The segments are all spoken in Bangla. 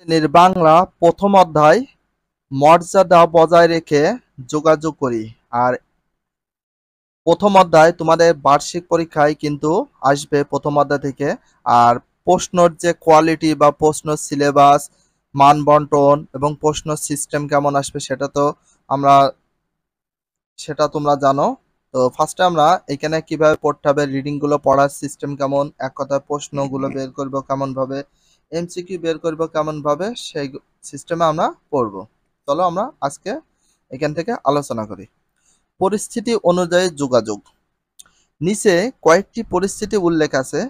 শ্রেণীর বাংলা প্রথম অধ্যায় মর্যাদা বজায় রেখে যোগাযোগ করি। আর প্রথম অধ্যায় তোমাদের বার্ষিক পরীক্ষায় কিন্তু আসবে প্রথম অধ্যায় থেকে। আর প্রশ্নর যে কোয়ালিটি বা প্রশ্ন সিলেবাস, মান বন্টন এবং প্রশ্ন সিস্টেম কেমন আসবে আমরা সেটা তোমরা জানো। তো ফার্স্টে আমরা এখানে কিভাবে পড়তে হবে, রিডিং গুলো পড়ার সিস্টেম কেমন, এক কথায় প্রশ্নগুলো বের করবো কেমন ভাবে, এমসিকিউ বের করবো কেমন ভাবে, সেই সিস্টেমে আমরা পড়বো। চলো আমরা আজকে এখান থেকে আলোচনা করি। পরিস্থিতি অনুযায়ী যোগাযোগ। নিচে কয়েকটি পরিস্থিতি উল্লেখ আছে।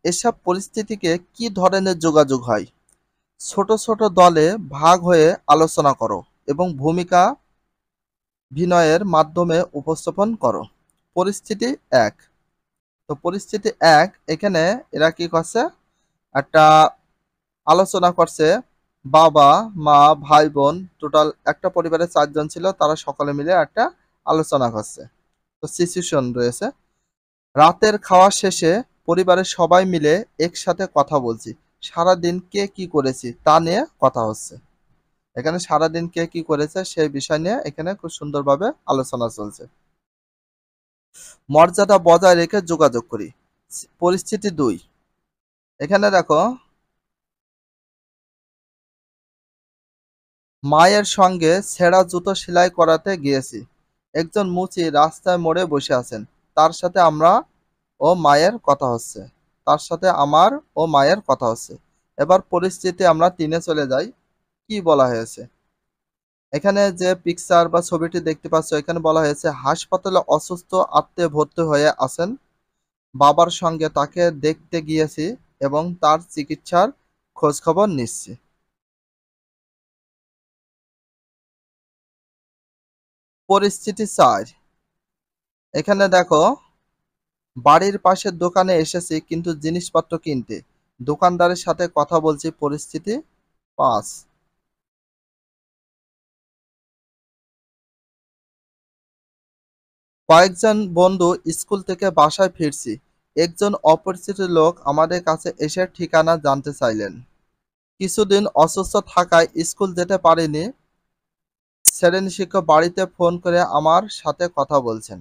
এসব পরিস্থিতিকে কি ধরনের যোগাযোগ হয়? ছোট ছোট দলে ভাগ হয়ে আলোচনা করো এবং ভূমিকা বিনয়ের মাধ্যমে উপস্থাপন করো। পরিস্থিতি এক। তো পরিস্থিতি এক, এখানে এরা কি করছে, একটা আলোচনা করছে। বাবা, মা, ভাই, বোন, টোটাল একটা পরিবারে 4 জন ছিল, তারা সকলে মিলে একটা আলোচনা করছে। তো সিচুয়েশন রয়েছে, রাতের খাওয়া শেষে পরিবারের সবাই মিলে একসাথে কথা বলছি। সারাদিন কে কি করেছি তা নিয়ে কথা হচ্ছে। এখানে সারাদিন কে কি করেছে সেই বিষয় নিয়ে এখানে খুব সুন্দরভাবে আলোচনা চলছে। মর্যাদা বজায় রেখে যোগাযোগ করি। পরিস্থিতি 2, এখানে দেখো, মায়ের সঙ্গে ছেঁড়া জুতো সেলাই করাতে গিয়েছি। একজন মুচি রাস্তায় মোড়ে বসে আছেন, তার সাথে আমরা ও মায়ের কথা হচ্ছে। তার সাথে আমার ও মায়ের কথা হচ্ছে। এবার পরিস্থিতি আমরা 3-এ চলে যাই। কি বলা হয়েছে, এখানে যে পিকচার বা ছবিটি দেখতে পাচ্ছ, এখানে বলা হয়েছে হাসপাতালে অসুস্থ আত্মীয় ভর্তি হয়ে আছেন, বাবার সঙ্গে তাকে দেখতে গিয়েছি এবং তার চিকিৎসার খোঁজ খবর নিচ্ছি। পরিস্থিতি 4, এখানে দেখো, বাড়ির পাশের দোকানে এসেছি কিন্তু জিনিসপত্র কিনতে, দোকানদারের সাথে কথা বলছি। পরিস্থিতি 5, কয়েকজন বন্ধু স্কুল থেকে বাসায় ফিরছি, একজন অপরিচিত লোক আমাদের কাছে এসে ঠিকানা জানতে চাইলেন। কিছুদিন অসুস্থ থাকায় স্কুল যেতে পারিনি, শ্রেণী শিক্ষক বাড়িতে ফোন করে আমার সাথে কথা বলছেন।